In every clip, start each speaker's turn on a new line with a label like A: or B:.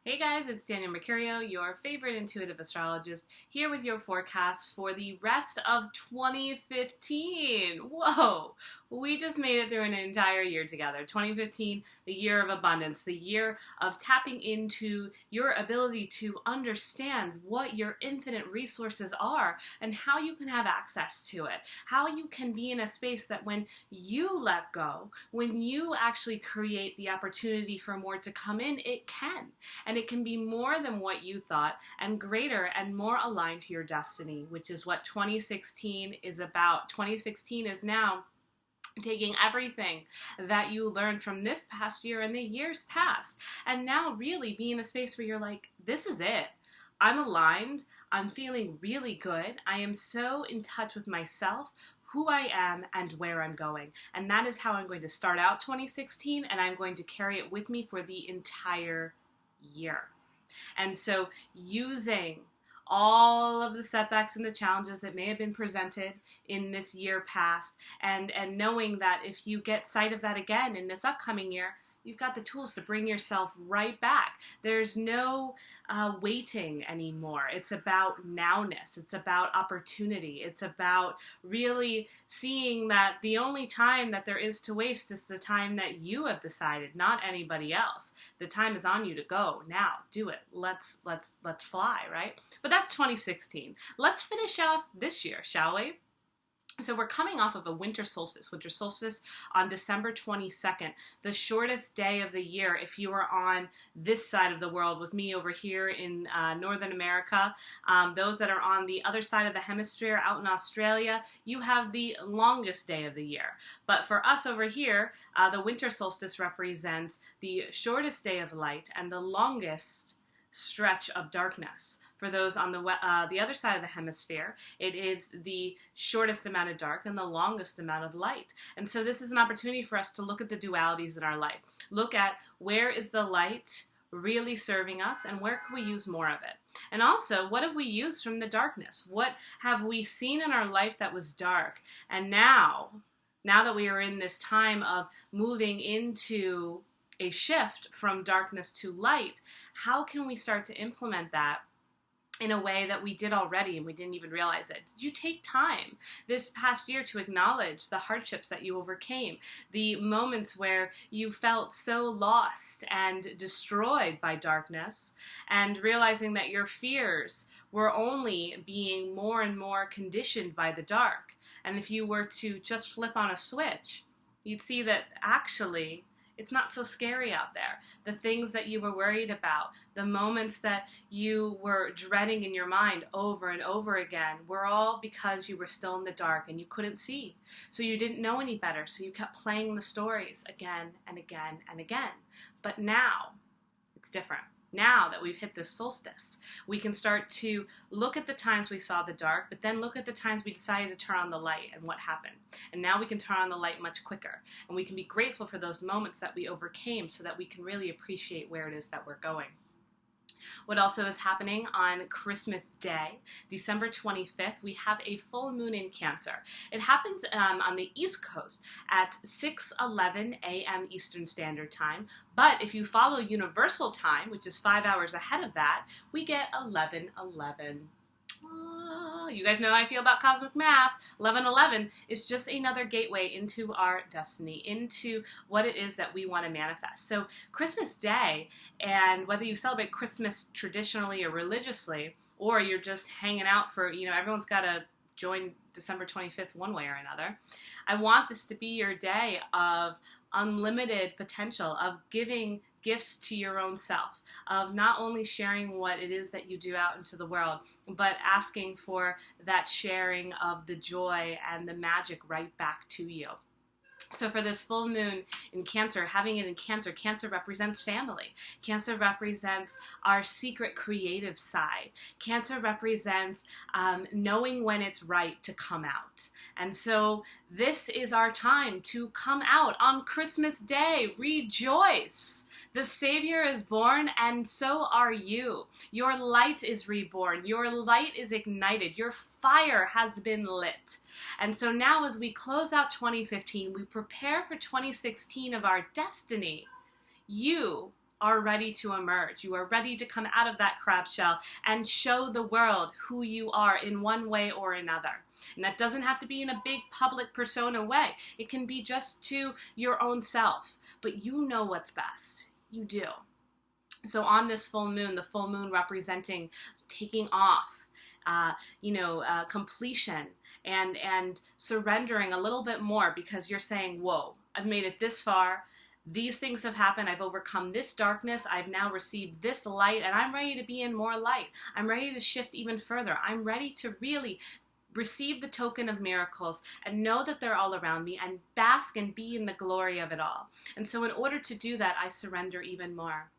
A: Hey guys, it's Danielle Mercurio, your favorite intuitive astrologist, here with your forecasts for the rest of 2015. Whoa! We just made it through an entire year together. 2015, the year of abundance, the year of tapping into your ability to understand what your infinite resources are and how you can have access to it. How you can be in a space that when you let go, when you actually create the opportunity for more to come in, it can. And it can be more than what you thought and greater and more aligned to your destiny, which is what 2016 is about. 2016 is now taking everything that you learned from this past year and the years past, and now really be in a space where you're like, this is it. I'm aligned. I'm feeling really good. I am so in touch with myself, who I am, and where I'm going. And that is how I'm going to start out 2016, and I'm going to carry it with me for the entire year. And so using all of the setbacks and the challenges that may have been presented in this year past, and knowing that if you get sight of that again in this upcoming year, you've got the tools to bring yourself right back. There's no waiting anymore. It's about nowness. It's about opportunity. It's about really seeing that the only time that there is to waste is the time that you have decided, not anybody else. The time is on you to go. Now, do it. Let's fly, right? But that's 2016. Let's finish off this year, shall we? So we're coming off of a winter solstice on December 22nd, the shortest day of the year if you are on this side of the world with me over here in Northern America. Those that are on the other side of the hemisphere out in Australia, you have the longest day of the year. But for us over here, the winter solstice represents the shortest day of light and the longest stretch of darkness. For those on the other side of the hemisphere, it is the shortest amount of dark and the longest amount of light. And so this is an opportunity for us to look at the dualities in our life. Look at where is the light really serving us and where can we use more of it? And also, what have we used from the darkness? What have we seen in our life that was dark? And now that we are in this time of moving into a shift from darkness to light, how can we start to implement that in a way that we did already and we didn't even realize it? Did you take time this past year to acknowledge the hardships that you overcame, the moments where you felt so lost and destroyed by darkness, and realizing that your fears were only being more and more conditioned by the dark? And if you were to just flip on a switch, you'd see that actually it's not so scary out there. The things that you were worried about, the moments that you were dreading in your mind over and over again, were all because you were still in the dark and you couldn't see. So you didn't know any better, so you kept playing the stories again and again and again. But now, it's different. Now that we've hit this solstice, we can start to look at the times we saw the dark, but then look at the times we decided to turn on the light and what happened. And now we can turn on the light much quicker. And we can be grateful for those moments that we overcame so that we can really appreciate where it is that we're going. What also is happening on Christmas Day, December 25th, we have a full moon in Cancer. It happens on the East Coast at 6:11 a.m. Eastern Standard Time, but if you follow Universal Time, which is 5 hours ahead of that, we get 11:11. You guys know how I feel about cosmic math. 11:11 is just another gateway into our destiny, into what it is that we want to manifest. So Christmas Day, and whether you celebrate Christmas traditionally or religiously, or you're just hanging out for, everyone's got to join December 25th one way or another, I want this to be your day of unlimited potential, of giving gifts to your own self, of not only sharing what it is that you do out into the world, but asking for that sharing of the joy and the magic right back to you. So for this full moon in Cancer, having it in Cancer, Cancer represents family. Cancer represents our secret creative side. Cancer represents knowing when it's right to come out. And so this is our time to come out on Christmas Day. Rejoice! The Savior is born, and so are you. Your light is reborn. Your light is ignited. Your fire has been lit. And so now as we close out 2015, we prepare for 2016 of our destiny. You are ready to emerge. You are ready to come out of that crab shell and show the world who you are in one way or another. And that doesn't have to be in a big public persona way. It can be just to your own self. But you know what's best. You do. So on this full moon, the full moon representing taking off, completion and surrendering a little bit more, because you're saying, whoa, I've made it this far. These things have happened. I've overcome this darkness. I've now received this light, and I'm ready to be in more light. I'm ready to shift even further. I'm ready to really receive the token of miracles and know that they're all around me and bask and be in the glory of it all. And so in order to do that, I surrender even more.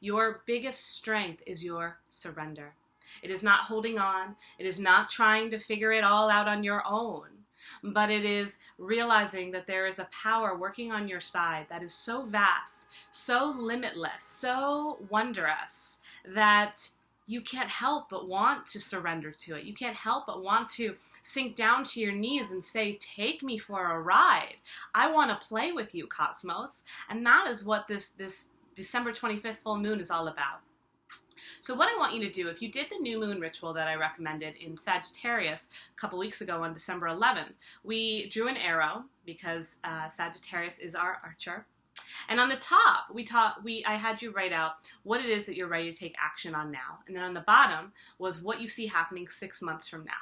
A: Your biggest strength is your surrender. It is not holding on. It is not trying to figure it all out on your own. But it is realizing that there is a power working on your side that is so vast, so limitless, so wondrous that you can't help but want to surrender to it. You can't help but want to sink down to your knees and say, take me for a ride. I want to play with you, Cosmos. And that is what this December 25th full moon is all about. So what I want you to do, if you did the new moon ritual that I recommended in Sagittarius a couple weeks ago on December 11th, we drew an arrow because Sagittarius is our archer. And on the top, I had you write out what it is that you're ready to take action on now. And then on the bottom was what you see happening 6 months from now.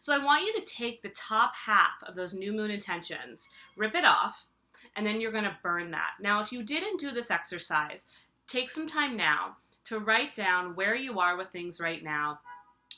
A: So I want you to take the top half of those new moon intentions, rip it off, and then you're going to burn that. Now, if you didn't do this exercise, take some time now to write down where you are with things right now,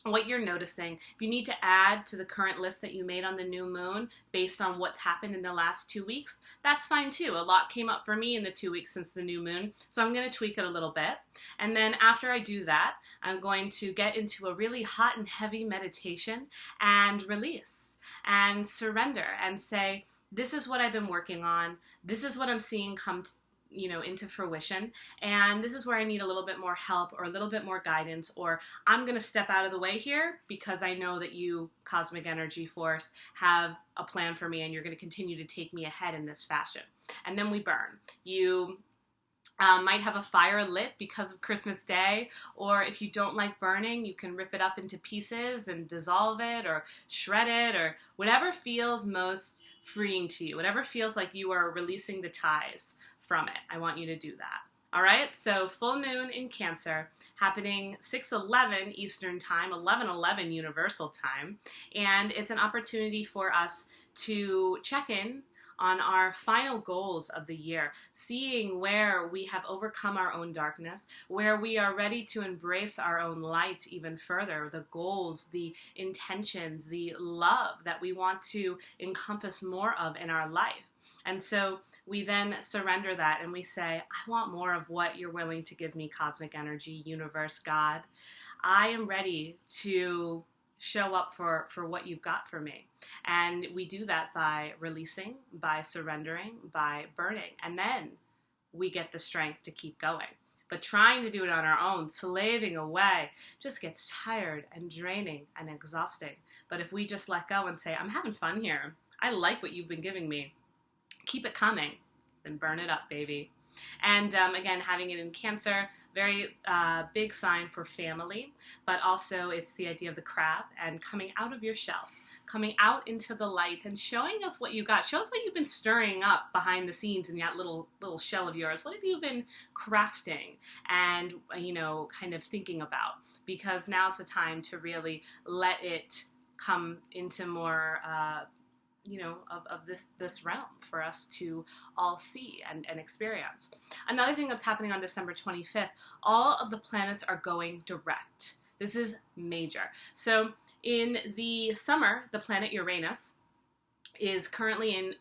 A: what you're noticing. If you need to add to the current list that you made on the new moon based on what's happened in the last 2 weeks, that's fine too. A lot came up for me in the 2 weeks since the new moon, so I'm going to tweak it a little bit. And then after I do that, I'm going to get into a really hot and heavy meditation and release and surrender and say, this is what I've been working on. This is what I'm seeing come into fruition, and this is where I need a little bit more help or a little bit more guidance, or I'm going to step out of the way here because I know that you, cosmic energy force, have a plan for me and you're going to continue to take me ahead in this fashion. And then we burn. You might have a fire lit because of Christmas Day, or if you don't like burning, you can rip it up into pieces and dissolve it or shred it or whatever feels most freeing to you, whatever feels like you are releasing the ties from it. I want you to do that. All right, so full moon in Cancer happening 6:11 Eastern Time, 11:11 Universal Time, and it's an opportunity for us to check in on our final goals of the year, seeing where we have overcome our own darkness, where we are ready to embrace our own light even further, the goals, the intentions, the love that we want to encompass more of in our life. And so we then surrender that and we say, I want more of what you're willing to give me, cosmic energy, universe, God. I am ready to show up for what you've got for me. And we do that by releasing, by surrendering, by burning. And then we get the strength to keep going. But trying to do it on our own, slaving away, just gets tired and draining and exhausting. But if we just let go and say, I'm having fun here. I like what you've been giving me. Keep it coming, then burn it up, baby. And again, having it in Cancer, very big sign for family, but also it's the idea of the crab and coming out of your shell, coming out into the light and showing us what you got. Show us what you've been stirring up behind the scenes in that little shell of yours. What have you been crafting and, kind of thinking about? Because now's the time to really let it come into more of this realm for us to all see and experience. Another thing that's happening on December 25th, all of the planets are going direct. This is major. So in the summer, the planet Uranus is currently in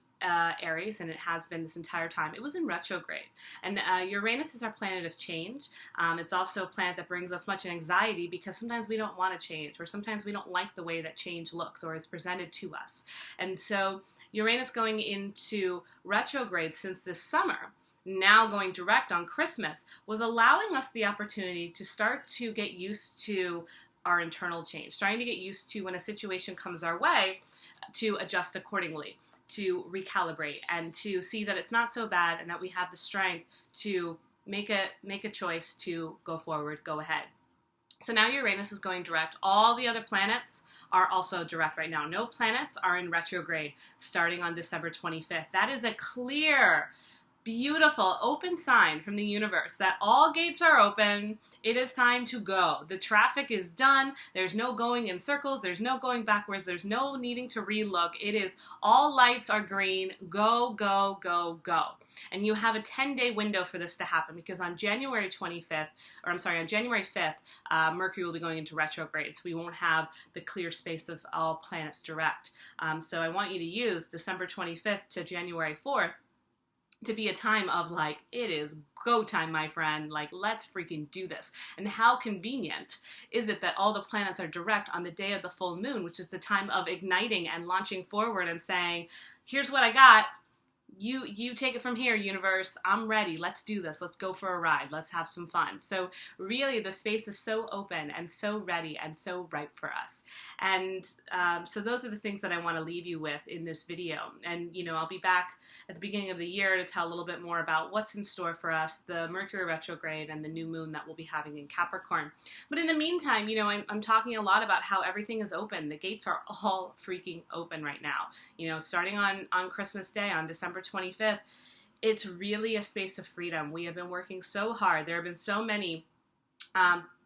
A: Aries, and it has been this entire time. It was in retrograde. And Uranus is our planet of change. It's also a planet that brings us much anxiety because sometimes we don't want to change, or sometimes we don't like the way that change looks or is presented to us. And so Uranus going into retrograde since this summer, now going direct on Christmas, was allowing us the opportunity to start to get used to our internal change, starting to get used to when a situation comes our way to adjust accordingly, to recalibrate and to see that it's not so bad and that we have the strength to make a choice to go forward, go ahead. So now Uranus is going direct. All the other planets are also direct right now. No planets are in retrograde starting on December 25th. That is a clear, beautiful, open sign from the universe that all gates are open. It is time to go. The traffic is done. There's no going in circles. There's no going backwards. There's no needing to relook. It is all lights are green. Go, go, go, go. And you have a 10-day window for this to happen, because on January 5th, Mercury will be going into retrograde, so we won't have the clear space of all planets direct. So I want you to use December 25th to January 4th to be a time of like, it is go time, my friend. Like, let's freaking do this. And how convenient is it that all the planets are direct on the day of the full moon, which is the time of igniting and launching forward and saying, here's what I got. You take it from here, universe. I'm ready. Let's do this. Let's go for a ride. Let's have some fun. So really, the space is so open and so ready and so ripe for us. And so those are the things that I want to leave you with in this video. And, I'll be back at the beginning of the year to tell a little bit more about what's in store for us, the Mercury retrograde and the new moon that we'll be having in Capricorn. But in the meantime, I'm talking a lot about how everything is open. The gates are all freaking open right now. Starting on Christmas Day, on December 25th, it's really a space of freedom. We have been working so hard. There have been so many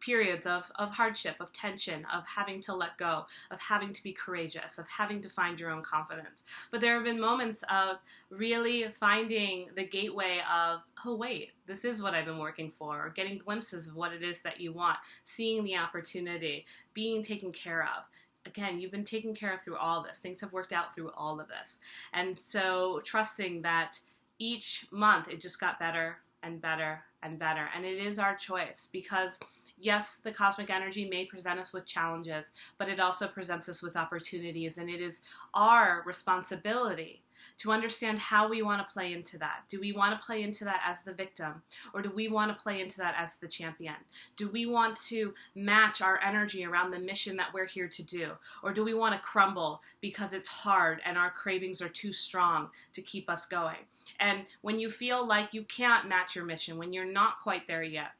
A: periods of hardship, of tension, of having to let go, of having to be courageous, of having to find your own confidence. But there have been moments of really finding the gateway of, oh wait, this is what I've been working for, or getting glimpses of what it is that you want, seeing the opportunity, being taken care of. Again, you've been taken care of through all this. Things have worked out through all of this. And so trusting that each month it just got better and better and better. And it is our choice, because yes, the cosmic energy may present us with challenges, but it also presents us with opportunities. And it is our responsibility to understand how we want to play into that. Do we want to play into that as the victim, or do we want to play into that as the champion? Do we want to match our energy around the mission that we're here to do, or do we want to crumble because it's hard and our cravings are too strong to keep us going? And when you feel like you can't match your mission, when you're not quite there yet,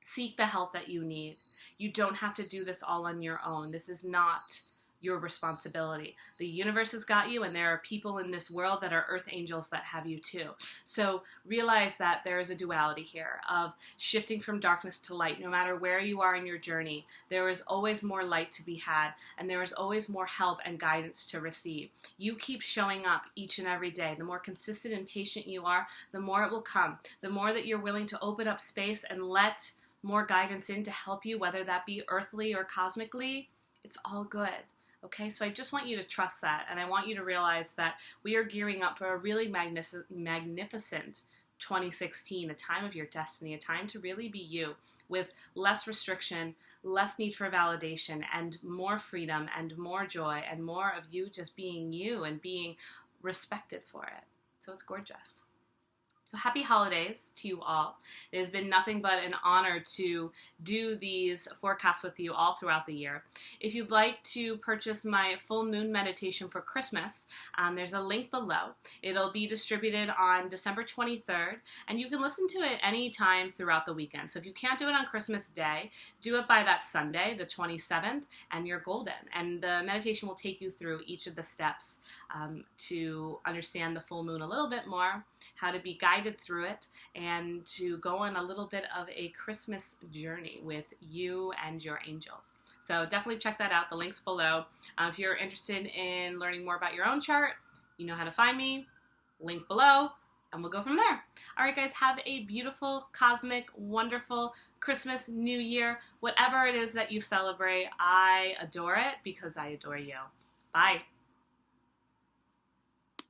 A: seek the help that you need. You don't have to do this all on your own. This is not your responsibility. The universe has got you, and there are people in this world that are earth angels that have you too. So realize that there is a duality here of shifting from darkness to light. No matter where you are in your journey, there is always more light to be had, and there is always more help and guidance to receive. You keep showing up each and every day. The more consistent and patient you are, the more it will come. The more that you're willing to open up space and let more guidance in to help you, whether that be earthly or cosmically, it's all good. Okay, so I just want you to trust that, and I want you to realize that we are gearing up for a really magnificent 2016, a time of your destiny, a time to really be you, with less restriction, less need for validation, and more freedom and more joy, and more of you just being you and being respected for it. So it's gorgeous. So happy holidays to you all. It has been nothing but an honor to do these forecasts with you all throughout the year. If you'd like to purchase my full moon meditation for Christmas, there's a link below. It'll be distributed on December 23rd, and you can listen to it anytime throughout the weekend. So if you can't do it on Christmas Day, do it by that Sunday, the 27th, and you're golden. And the meditation will take you through each of the steps to understand the full moon a little bit more, how to be guided through it, and to go on a little bit of a Christmas journey with you and your angels. So definitely check that out. The link's below. If you're interested in learning more about your own chart, you know how to find me. Link below, and we'll go from there. All right, guys, have a beautiful, cosmic, wonderful Christmas, New Year, whatever it is that you celebrate. I adore it because I adore you. Bye.